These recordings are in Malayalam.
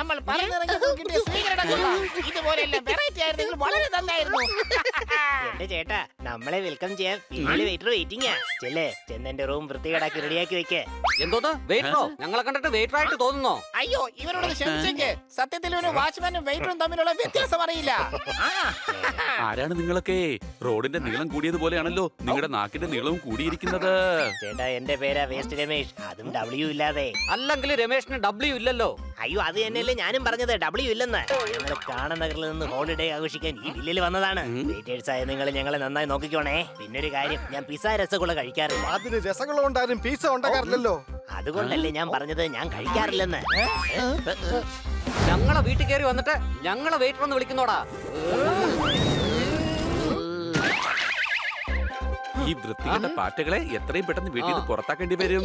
നമ്മൾ പറഞ്ഞിറങ്ങിയപ്പോൾ കിട്ടിയ സ്വീകരണം കൊള്ളാം. ഇതുപോലെയെല്ലാം വെറൈറ്റി ആയിരുന്നെങ്കിൽ വളരെ നന്നായിരുന്നു. എന്റെ ചേട്ടാ, നമ്മളെ വെൽക്കം ചെയ്യാൻ ഫീൽഡിൽ വെയിറ്റർ വെയിറ്റിംഗാ. ചെല്ലേ, ചെന്നെന്റെ റൂം വൃത്തികേടാക്കി റെഡിയാക്കി വെക്കേ. എന്തോന്ന് വെയിറ്ററോ? ഞങ്ങളെ കണ്ടിട്ട് വെയിറ്റർ ആയിട്ട് തോന്നുന്നോ? അയ്യോ, ഇവരോട് ക്ഷമിച്ചേക്ക്. സത്യത്തിൽ ഒരു വാച്ച്മാനും വെയിറ്ററും തമ്മിലുള്ള വ്യത്യാസം അറിയില്ല. ആരാണ് നിങ്ങളൊക്കെ? റോഡിന്റെ നീളം കൂടിയതുപോലെയാണല്ലോ നിങ്ങളുടെ നാക്കിന്റെ നീളവും കൂടിയിരിക്കുന്നത്. ചേട്ടാ, എന്റെ പേരാ വേസ്റ്റ് രമേഷ്, അതും ഡബ്ല്യു ഇല്ലാതെ. അല്ലെങ്കിൽ രമേഷിന് ഡബ്ല്യു ഇല്ലല്ലോ. അയ്യോ, അത് തന്നെയല്ലേ ഞാനും പറഞ്ഞത്, ഡബ്ല്യു ഇല്ലെന്ന്. ഞങ്ങൾ കാണനഗറിൽ നിന്ന് ഹോളിഡേ ആഘോഷിക്കാൻ ഈ വില്ലിൽ വന്നതാണ്. വെയിറ്റേഴ്സ് ആയ നിങ്ങൾ ഞങ്ങളെ നന്നായി നോക്കിക്കോണേ. പിന്നൊരു കാര്യം, ഞാൻ പിസ്സ രസഗുള കഴിക്കാറില്ല. അതിന് രസഗുള കൊണ്ടാരും പിസ്സ ഉണ്ടാക്കാറില്ലല്ലോ. അതുകൊണ്ടല്ലേ ഞാൻ പറഞ്ഞത് ഞാൻ കഴിക്കാറില്ലെന്ന്. ഞങ്ങളെ വീട്ടിൽ കയറി വന്നിട്ട് ഞങ്ങളെ വെയിറ്റർ എന്ന് വിളിക്കുന്നോടാ. ഈ വൃത്തികെട്ട പാറ്റകളെ എത്രയും പെട്ടെന്ന് വീട്ടിൽ നിന്ന് പുറത്താക്കേണ്ടി വരും.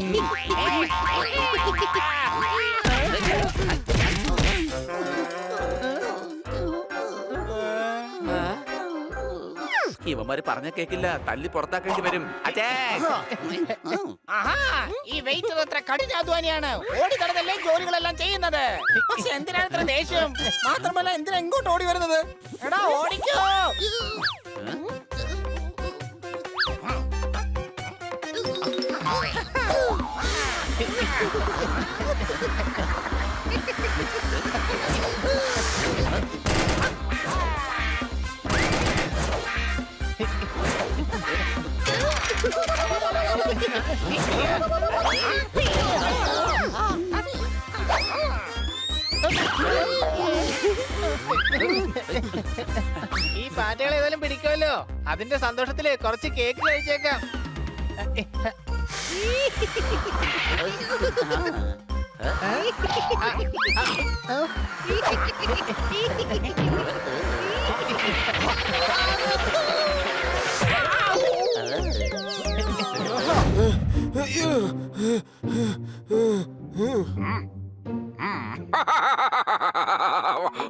ഇവന്മാര് പറഞ്ഞ കേക്കില്ല, തല്ലി പുറത്താക്കേണ്ടി വരും. ഈ വെയിറ്റർ എത്ര കഠിനാധ്വാനിയാണ്. ഓടി നടന്നല്ലേ ജോലികളെല്ലാം ചെയ്യുന്നത്. പക്ഷെ എന്തിനാണ് ഇത്ര ദേഷ്യം? മാത്രമല്ല, എന്തിനാ ഇങ്ങോട്ട് ഓടി വരുന്നത്? എടാ, ഓടിക്കോ. ഈ പാറ്റകൾ ഏതായാലും പിടിക്കുമല്ലോ. അതിന്റെ സന്തോഷത്തില് കുറച്ച് കേക്ക് കഴിച്ചേക്കാം.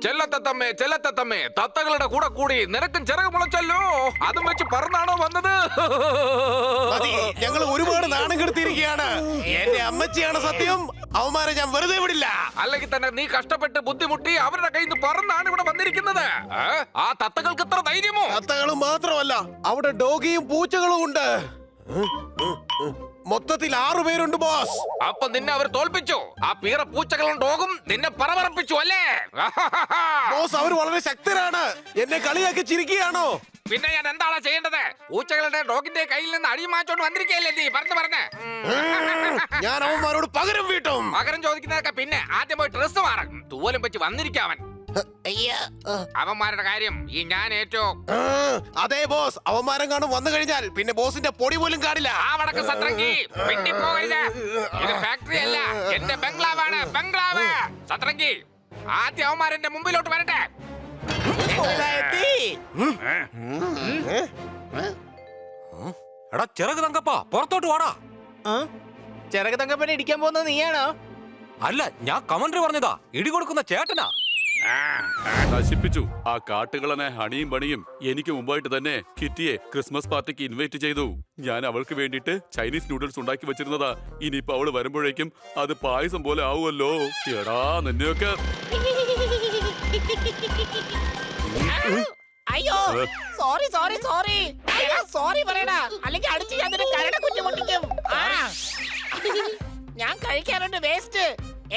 ചെല്ലത്തത്തമ്മേ ചെല്ലത്തത്തമ്മേ, തത്തകളുടെ കൂടെ കൂടി നിനക്കും ചിറക് മുളച്ചല്ലോ. അതും വെച്ച് പറന്നാണോ വന്നത്? ഞങ്ങൾ ഒരുപാട് നാണം കെടുത്തിയിരിക്കുകയാണ്. എന്റെ അമ്മച്ചിയാണ് സത്യം. അവന്മാരെ ഞാൻ വെറുതെ വിടില്ല. അല്ലെങ്കിൽ തന്നെ നീ കഷ്ടപ്പെട്ട് ബുദ്ധിമുട്ടി അവരുടെ കയ്യിൽ നിന്ന് പറന്നാണ് ഇവിടെ വന്നിരിക്കുന്നത്. ആ തത്തകൾക്ക് ഇത്ര ധൈര്യമോ? തത്തകളും മാത്രമല്ല, അവിടെ ഡോഗിയും പൂച്ചകളും ഉണ്ട്. മൊത്തത്തിൽ 6 പേരുണ്ട് ബോസ്. അപ്പൊ നിന്നെ അവർ തോൽപ്പിച്ചു. ആ പീറ പൂച്ചകളും ഡോഗും നിന്നെ പറവറപ്പിച്ചു അല്ലേ? ബോസ്, അവർ വളരെ ശക്തരാണ്. എന്നെ കളിയാക്കി ചിരിക്കുകയാണോ? പിന്നെ ഞാൻ എന്താണ് ചെയ്യേണ്ടത്? പൂച്ചകളുടെ ഡോഗിന്റെ കയ്യിൽ നിന്ന് അടി മാറ്റോണ്ട് വന്നിരിക്കുകയല്ലേ നീ? പറഞ്ഞ് ഞാൻ അവന്മാരോട് പകരം വീട്ടും. പകരം ചോദിക്കുന്നതൊക്കെ പിന്നെ. ആദ്യം പോയി ഡ്രസ് മാറും. തൂവലും വെച്ച് വന്നിരിക്കാവൻ. അവന്മാരുടെ കാര്യം ഈ ഞാൻ ഏറ്റു. അതെ ബോസ്, അവന്മാരം കാണും വന്നു കഴിഞ്ഞാൽ പിന്നെ ബോസിന്റെ പൊടി പോലും കാണില്ല. ആ വടക്ക് സത്രങ്കി പിന്നിപ്പോകരുത്. ഇത് ഫാക്ടറി അല്ല, എന്റെ ബംഗ്ലാവാണ്. ബംഗ്ലാവ്. സത്രങ്കി, ആദ്യം അവന്മാരെന്റെ മുമ്പിലോട്ട് വരട്ടെ. എടാ ചിറക് തങ്കപ്പ, പുറത്തോട്ട് വാടാ. ചിറക് തങ്കപ്പനെ ഇടിക്കാൻ പോകുന്നത് നീയാണോ? അല്ല, ഞാൻ കമന്ററി പറഞ്ഞതാ. ഇടി കൊടുക്കുന്ന ചേട്ടനാ. നശിപ്പിച്ചു. ആ കാട്ടുകളനെ ഹണിയും പണിയും എനിക്ക് മുമ്പായിട്ട് തന്നെ കിറ്റിയെ ക്രിസ്മസ് പാർട്ടിക്ക് ഇൻവൈറ്റ് ചെയ്തു. ഞാൻ അവൾക്ക് വേണ്ടിട്ട് ചൈനീസ് നൂഡിൽസ് ഉണ്ടാക്കി വെച്ചിരുന്നതാ. ഇനിയിപ്പോ അവള് വരുമ്പോഴേക്കും അത് പായസം പോലെ ആവുമല്ലോ. എടാ നിന്നെയൊക്കെ. അയ്യോ, സോറി സോറി സോറി സോറി പറയടാ, അല്ലെങ്കിൽ അടിച്ച് ഞാൻ കരട് കുറ്റി പൊട്ടിക്കും. ഞാൻ കഴിക്കാറുണ്ട് വേസ്റ്റ്.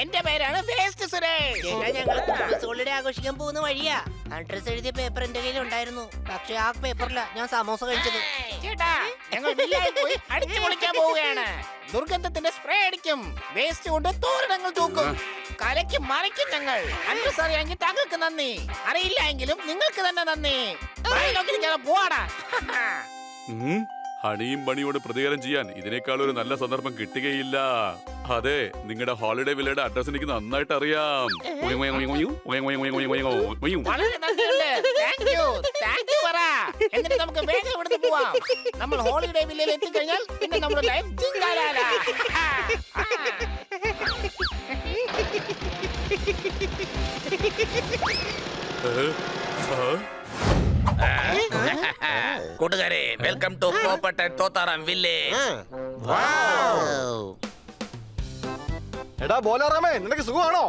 എന്റെ പേരാണ് വേസ്റ്റ് സുരേഷ്. ചേട്ടാ, ഞങ്ങൾ ക്രിസ്മസ് ഹോളിഡേ ആഘോഷിക്കാൻ പോകുന്ന വഴിയാ. അഡ്രസ് എഴുതിയ പേപ്പർ എന്റെ കയ്യിൽ ഉണ്ടായിരുന്നു. പക്ഷെ ആ പേപ്പറില ഞാൻ സമോസ കഴിച്ചത്. ചേട്ടാ, ഞങ്ങൾ വില്ലയിൽ പോയി അടിച്ചു പൊളിക്കാൻ പോവുകയാണ്. ദുർഗന്ധത്തിന്റെ സ്പ്രേ അടിക്കും, വേസ്റ്റ് കൊണ്ട് തോരണങ്ങൾ തൂക്കും, കലയ്ക്ക് മറിക്കും ഞങ്ങൾ. അഡ്രസ് അറിയാമെങ്കിൽ താങ്കൾക്ക് നന്ദി, അറിയില്ല എങ്കിലും നിങ്ങൾക്ക് തന്നെ നന്ദി. പോവാടാ. ഹണിയും പണിയോട് പ്രതികാരം ചെയ്യാൻ ഇതിനേക്കാൾ ഒരു നല്ല സന്ദർഭം കിട്ടുകയില്ല. അതെ, നിങ്ങളുടെ ഹോളിഡേ വില്ലയുടെ അഡ്രസ് എനിക്ക് നന്നായിട്ട് അറിയാം. വളരെ നന്ദിയുണ്ട്. താങ്ക് യു പറ. എന്നിട്ട് നമുക്ക് വേഗം ഇവിടുന്ന് പോവാം. നമ്മൾ ഹോളിഡേ വില്ലയിൽ എത്തിക്കഴിഞ്ഞാൽ പിന്നെ നമ്മുടെ ലൈഫ് ജിങ്കാലാല. കൂട്ടുകാരെ, വെൽക്കം ടു പോപ്പട്ട് തോത്താറാം വില്ലേജ്. എടാ ബോലാറാമേ, നിനക്ക് സുഖമാണോ?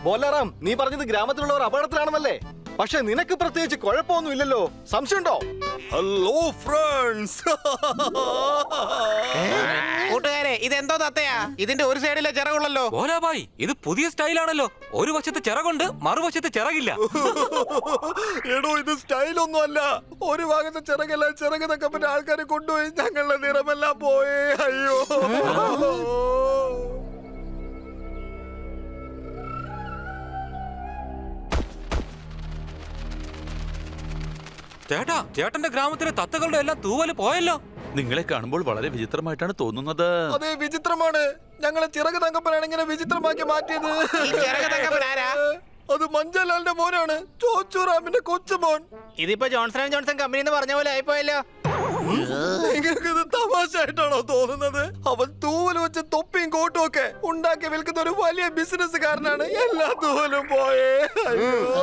ബോലാറാം, നീ പറഞ്ഞത് ഗ്രാമത്തിലുള്ളവർ അപകടത്തിലാണെന്നല്ലേ? പക്ഷെ നിനക്ക് പ്രത്യേകിച്ച് കുഴപ്പമൊന്നും ഇല്ലല്ലോ. സംശയമുണ്ടോ? Hello friends. കൂട്ടുകാരെ ഇതെന്തോ തത്തയാ? ഇതിന്റെ ഒരു സൈഡിലെ ചിറകുള്ളല്ലോ. ബോലാബായി, ഇത് പുതിയ സ്റ്റൈലാണല്ലോ. ഒരു വശത്ത് ചിറകുണ്ട്, മറുവശത്ത് ചിറകില്ല. എടോ, ഇത് സ്റ്റൈലൊന്നും അല്ല. ഒരു ഭാഗത്തെ ചിറകല്ല, ചിറക് തക്കപ്പറ്റ ആൾക്കാരെ കൊണ്ടുപോയി ഞങ്ങളുടെ നിറമെല്ലാം പോയേ. അയ്യോ. ചേട്ടാ, ചേട്ടന്റെ ഗ്രാമത്തിലെ തത്തകളുടെ എല്ലാം തൂവല് പോയല്ലോ. നിങ്ങളെ കാണുമ്പോൾ വളരെ വിചിത്രമായിട്ടാണ് തോന്നുന്നത്. അതെ, വിചിത്രമാണ്. ഞങ്ങളെ ചിറക് തങ്കപ്പനാണ് ഇങ്ങനെ വിചിത്രമാക്കി മാറ്റിയത്. ഈ ചിറക് തങ്കപ്പൻ ആരാ? അത് മഞ്ചലാലിന്റെ മോനാണ്, ചോച്ചുറാമിന്റെ കൊച്ചുമോൻ. ഇതിപ്പോ ജോൺസൺ ആൻഡ് ജോൺസൺ കമ്പനി എന്ന് പറഞ്ഞ പോലെ ആയിപ്പോയല്ലോ. നിങ്ങൾക്ക് ഇത് തമാശയായിട്ടാണോ തോന്നുന്നത്? അവൻ തൂവൽ വെച്ച് തൊപ്പിയും കോട്ടും ഒക്കെ ഉണ്ടാക്കി വിൽക്കുന്ന ഒരു വലിയ ബിസിനസ്സുകാരനാണ്. എല്ലാ തൂവലും പോയേ.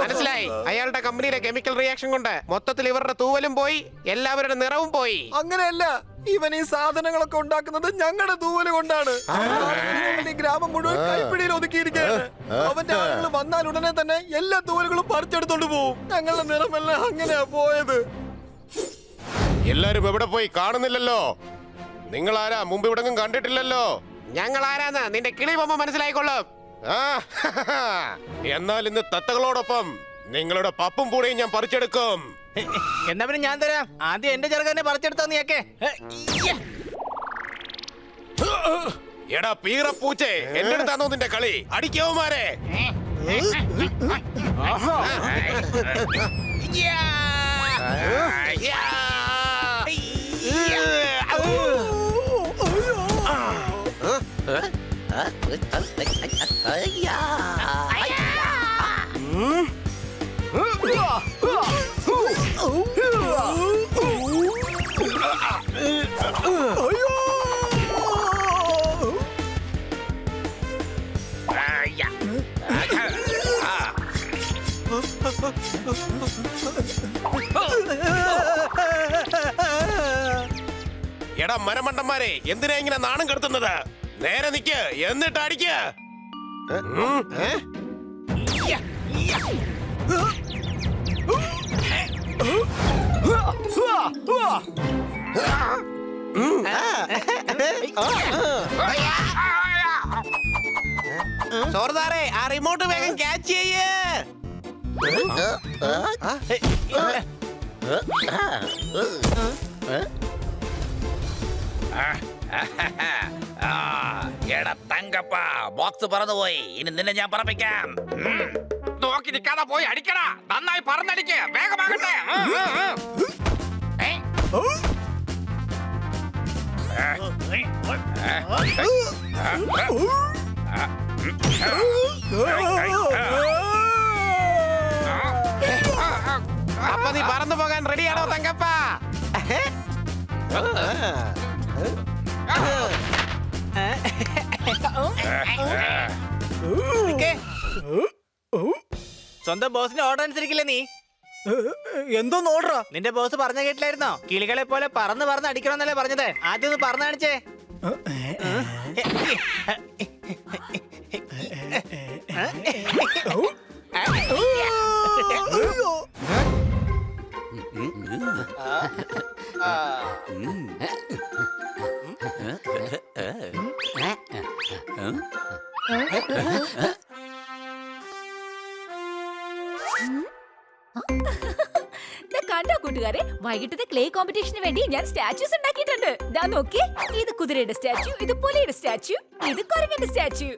മനസ്സിലായി. അയാളുടെ കമ്പനിയുടെ കെമിക്കൽ റിയാക്ഷൻ കൊണ്ട് മൊത്തത്തിൽ ഇവരുടെ തൂവലും പോയി, എല്ലാവരുടെ നിറവും പോയി. അങ്ങനെയല്ല, ഇവൻ ഈ സാധനങ്ങളൊക്കെ ഉണ്ടാക്കുന്നത് ഞങ്ങളുടെ തൂവല് കൊണ്ടാണ്. ഈ ഗ്രാമം മുഴുവൻ കൈപ്പിടിയിൽ ഒതുക്കിയിരിക്കുകയാണ്. അവന്റെ ആളുകൾ വന്നാൽ ഉടനെ തന്നെ എല്ലാ തൂവലുകളും പറിച്ചെടുത്തോണ്ട് പോവും. ഞങ്ങളുടെ നിറമെല്ലാം അങ്ങനെയാ പോയത്. എല്ലാരും എവിടെ പോയി? കാണുന്നില്ലല്ലോ. നിങ്ങൾ ആരാ? മുമ്പ് ഇവിടെങ്ങും കണ്ടിട്ടില്ലല്ലോ. ഞങ്ങൾ ആരാന്ന് നിന്റെ കിളി പോകുമ്പോ മനസ്സിലായിക്കൊള്ളും. ആ, എന്നാൽ ഇന്ന് തത്തകളോടൊപ്പം നിങ്ങളുടെ പപ്പും പൂടെയും ഞാൻ പറിച്ചെടുക്കും. എന്നാ പിന്നെ ഞാൻ തരാം. ആദ്യം എന്റെ ചെറുക്കനെ പറിച്ചെടുത്തോ നീയൊക്കെ. എടാ പീറപ്പൂച്ചേ, എന്റെ അടുത്താണോ നിന്റെ കളി? അടിക്കവുമാരെ. എടാ മരമണ്ടന്മാരെ, എന്തിനാ ഇങ്ങനെ നാണം കെടുത്തുന്നത്? നേരെ നിക്ക്, എന്നിട്ട് അടിക്ക. സോർദാറെ, ആ റിമോട്ട് വേഗം ക്യാച്ച് ചെയ്യ്. എടാ തങ്കപ്പ, ബോക്സ് പറന്നുപോയി. ഇനി നിന്നെ ഞാൻ പറപ്പിക്കാം. നോക്കി നിൽക്കാതെ പോയി അടിക്കടാ. നന്നായി പറന്നടിക്ക്, വേഗമാകട്ടെ. അപ്പൊ നീ പറന്നു പോകാൻ റെഡിയാണോ തങ്കപ്പ? സ്വന്തം ബോസിന് ഓർഡർ അനുസരിക്കില്ല നീ? എന്തോന്ന് ഓർഡറാ? നിന്റെ ബോസ് പറഞ്ഞ കേട്ടില്ലായിരുന്നോ? കിളികളെ പോലെ പറന്ന് പറന്ന് അടിക്കണമെന്നല്ലേ പറഞ്ഞത്? ആദ്യം ഒന്ന് പറന്ന് കാണിച്ചേ. കണ്ടോ കൂട്ടുകാരെ, വൈകിട്ടത്തെ ക്ലേ കോമ്പറ്റീഷന് വേണ്ടി ഞാൻ സ്റ്റാച്യൂസ് ഉണ്ടാക്കിയിട്ടുണ്ട്. ദാ നോക്കിയേ, ഇത് കുതിരയുടെ സ്റ്റാച്യു, ഇത് പുലിയുടെ സ്റ്റാച്യു, ഇത് കുരങ്ങന്റെ സ്റ്റാച്യു.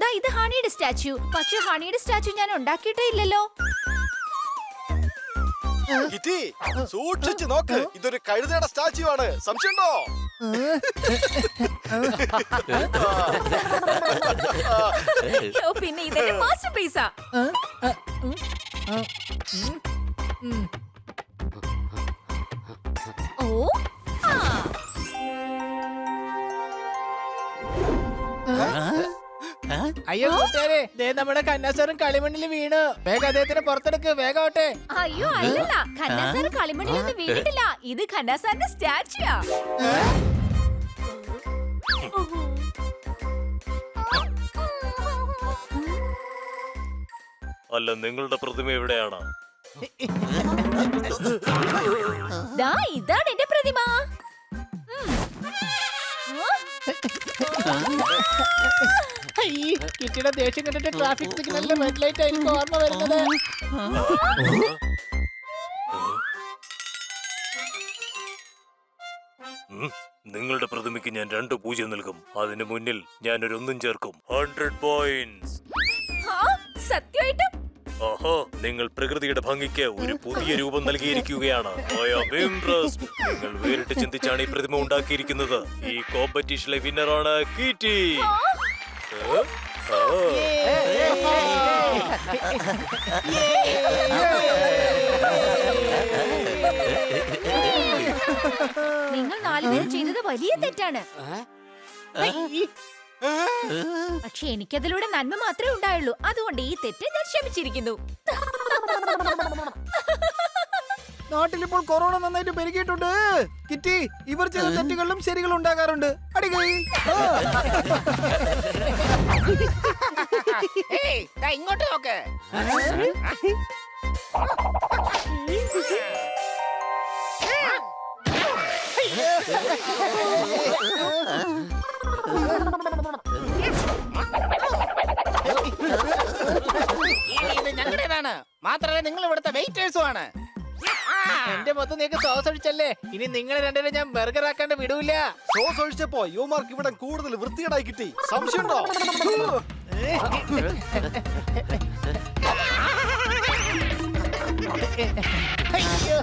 ദാ ഇത് ഹണിയുടെ സ്റ്റാച്യു. പക്ഷെ ഹണിയുടെ സ്റ്റാച്യു ഞാൻ ഉണ്ടാക്കിയിട്ടേ ഇല്ലല്ലോ. സൂക്ഷിച്ചു നോക്ക്, ഇതൊരു കഴുതയുടെ സ്റ്റാച്യു ആണ്. സംശയമുണ്ടോ? പിന്നെ ഇതെന്റെ മാസ്റ്റർ പീസാ. ഓ, അയ്യോ കൂട്ടുകാരെ ദേ നമ്മുടെ കന്നാസാറും കളിമണ്ണിൽ വീണു. വേഗം അദ്ദേഹത്തിന് പുറത്തെടുക്ക്, വേഗോട്ടെ. അയ്യോ അല്ലല്ല, ഖന്നാസാർ കളിമണ്ണിലൊന്നും വീണിട്ടില്ല. ഇത് ഖന്നാസാറിന്റെ സ്റ്റാച്യൂയാ. അല്ല, നിങ്ങളുടെ പ്രതിമ എവിടെയാണ്? ദാ ഇതാണ് എന്റെ പ്രതിമ. കിറ്റിയുടെ ദേഷ്യം കണ്ടിട്ട് ട്രാഫിക് സിഗ്നലിന്റെ റെഡ് ലൈറ്റ് ആയിരിക്കും ഓർമ്മ വരുന്നത്. നിങ്ങളുടെ പ്രതിമയ്ക്ക് ഞാൻ 2 പൂജ്യം നൽകും. അതിന് മുന്നിൽ ഞാൻ ഒരു 1 ചേർക്കും. 100 പോയിന്റ്സ്. സത്യമായിട്ടും ഓഹോ, നിങ്ങൾ പ്രകൃതിയുടെ ഭംഗിക്ക് ഒരു പുതിയ രൂപം നൽകിയിരിക്കുകയാണ്. I am impressed. നിങ്ങൾ വേറിട്ട് ചിന്തിച്ചാണ് ഈ പ്രതിമ ഉണ്ടാക്കിയിരിക്കുന്നത്. ഈ കോമ്പറ്റീഷനിലെ വിന്നറാണ് കിറ്റി. നിങ്ങൾ 4 പേരും ചെയ്തത് വലിയ തെറ്റാണ്. പക്ഷെ എനിക്കതിലൂടെ നന്മ മാത്രമേ ഉണ്ടായുള്ളൂ. അതുകൊണ്ട് ഈ തെറ്റ് ഞാൻ ക്ഷമിച്ചിരിക്കുന്നു. നാട്ടിലിപ്പോൾ കൊറോണ നന്നായിട്ട് പെരുകിയിട്ടുണ്ട്. കിറ്റി, ഇവർ ചെയ്ത തെറ്റുകളിലും ശരികളും ഉണ്ടാകാറുണ്ട്. അടികൈ. ഏയ്, ദാ ഇങ്ങോട്ട് നോക്ക്. ഇത് ഞങ്ങളുടേതാണ്. മാത്രമല്ല നിങ്ങൾ ഇവിടുത്തെ വെയിറ്റേഴ്സും ആണ്. എന്റെ മൊത്തം നീക്ക് സോസ് ഒഴിച്ചല്ലേ. ഇനി നിങ്ങൾ രണ്ടുപേരും ഞാൻ ബർഗർ ആക്കാണ്ട് വിടൂല. സോസ് ഒഴിച്ചപ്പോ യുവമാർക്ക് ഇവിടെ കൂടുതൽ വൃത്തികേടായി കിട്ടി. സംശയമുണ്ടോ? അയ്യോ.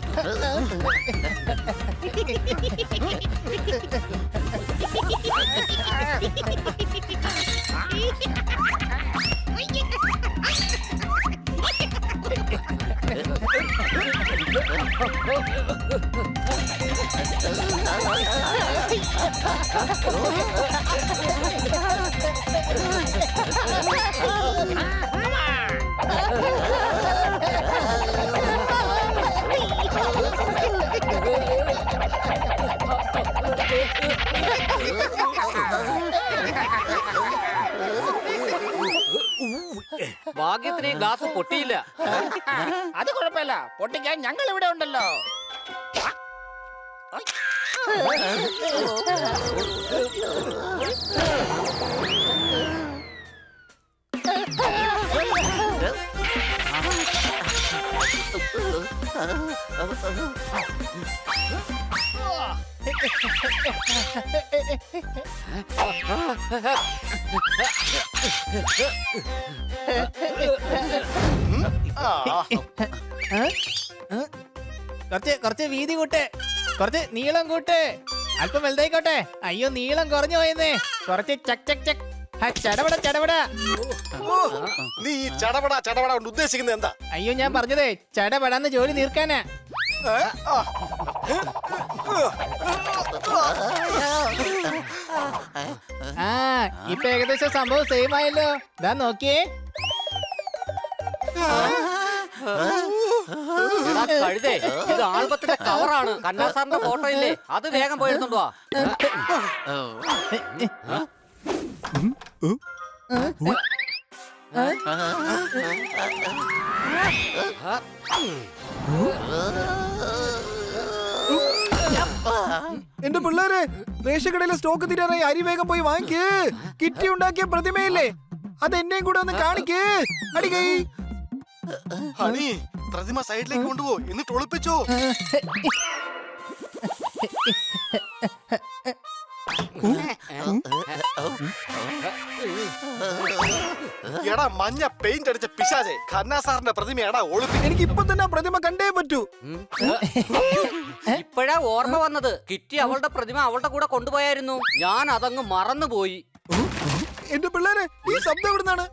ഭാഗ്യത്തിന് ഈ ഗ്ലാസ് പൊട്ടിയില്ല. അത് കുഴപ്പമില്ല, പൊട്ടിക്കാൻ ഞങ്ങൾ ഇവിടെ ഉണ്ടല്ലോ. കുറച്ച് വീതി കൂട്ടെ, കുറച്ച് നീളം കൂട്ടെ, അല്പം വലുതായിക്കോട്ടെ. അയ്യോ, നീളം കുറഞ്ഞു പോയെന്നേ. കുറച്ച് ചക് ചക് ചക്. ചടപട ചടപട. നീ ഈ ചടപട ചടപട കൊണ്ട് ഉദ്ദേശിക്കുന്നത് എന്താ? അയ്യോ, ഞാൻ പറഞ്ഞതേ ചടപടാന്ന് ജോലി തീർക്കാനാ. ആ, ഇപ്പൊ ഏകദേശം സംഭവം സെയിം ആയല്ലോ. ഇതാ നോക്കിയേ. എടാ കഴുതേ, ഇത് ആൽബത്തിന്റെ കവറാണ്. കന്നാസാറിന്റെ ഫോട്ടോ ഇല്ലേ, അത് വേഗം പോയിരുന്നുണ്ടോ? എന്റെ പിള്ളേരെ, റേഷൻ കടയിലെ സ്റ്റോക്ക് തീരാറായി. അരി വേഗം പോയി വാങ്ങിക്ക്. കിറ്റി ഉണ്ടാക്കിയ പ്രതിമയില്ലേ, അത് എന്നെയും കൂടെ ഒന്ന് കാണിക്ക്. അടികൈ. ഹണി, പ്രതിമ സൈഡിലേക്ക് കൊണ്ടുപോ, എന്നിട്ട് ഒളിപ്പിച്ചോ. എടാ മഞ്ഞ പെയിന്റ് അടിച്ച പിശാചേ, ഖന്നാസാറിന്റെ പ്രതിമയാടാ ഒളിപ്പി. എനിക്ക് ഇപ്പൊ തന്നെ പ്രതിമ കണ്ടേ പറ്റൂ. ഇപ്പോഴാ ഓർമ്മ വന്നത്. കിറ്റി അവളുടെ പ്രതിമ അവളുടെ കൂടെ കൊണ്ടുപോയായിരുന്നു. ഞാൻ അതങ്ങ് മറന്നുപോയി. എന്റെ പിള്ളേരെ ഈ ശബ്ദം എവിടുന്നാണ്?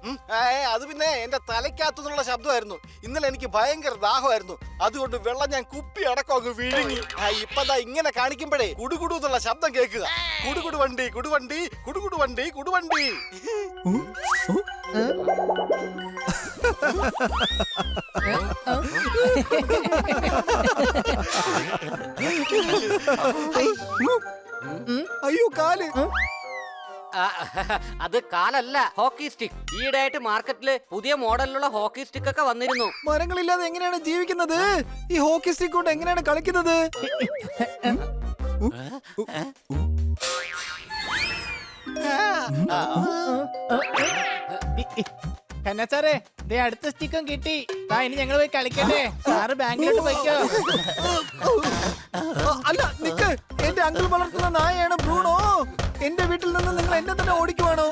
അത് പിന്നെ എന്റെ തലയ്ക്കകത്തുനിന്നുള്ള ശബ്ദമായിരുന്നു. ഇന്നലെ എനിക്ക് ഭയങ്കര ദാഹമായിരുന്നു, അതുകൊണ്ട് വെള്ളം ഞാൻ കുപ്പി അടക്കം അങ്ങ് വിഴുങ്ങി. ഇപ്പതാ ഇങ്ങനെ കാണിക്കുമ്പോഴേ കുടുകുടു എന്നുള്ള ശബ്ദം കേൾക്കുക. കുടുകുടു വണ്ടി കുടുവണ്ടി കുടുകുടു വണ്ടി കുടുവണ്ടി. അയ്യോ കാല്. അത് കാലല്ല, ഹോക്കി സ്റ്റിക്ക്. ഈയിടെയായിട്ട് മാർക്കറ്റില് പുതിയ മോഡലിലുള്ള ഹോക്കി സ്റ്റിക്ക് ഒക്കെ വന്നിരുന്നു. മരങ്ങളില്ലാതെ എങ്ങനെയാണ് ജീവിക്കുന്നത്? ഈ ഹോക്കി സ്റ്റിക്ക് കൊണ്ട് എങ്ങനെയാണ് കളിക്കുന്നത്? കന്ന സാറേ, ദേ അടുത്ത സ്റ്റിക്കും കിട്ടി. ഇനി ഞങ്ങൾ പോയി കളിക്കട്ടെ. സാറ് ബാങ്കിലോട്ട് പോയിക്കോ. അല്ല നിക്ക്, എന്റെ അങ്കിൾ വളർത്തുന്ന നായയാണ് ബ്രൂണോ. എന്റെ വീട്ടിൽ നിന്ന് നിങ്ങൾ എന്നെ തന്നെ ഓടിക്കുവാണോ?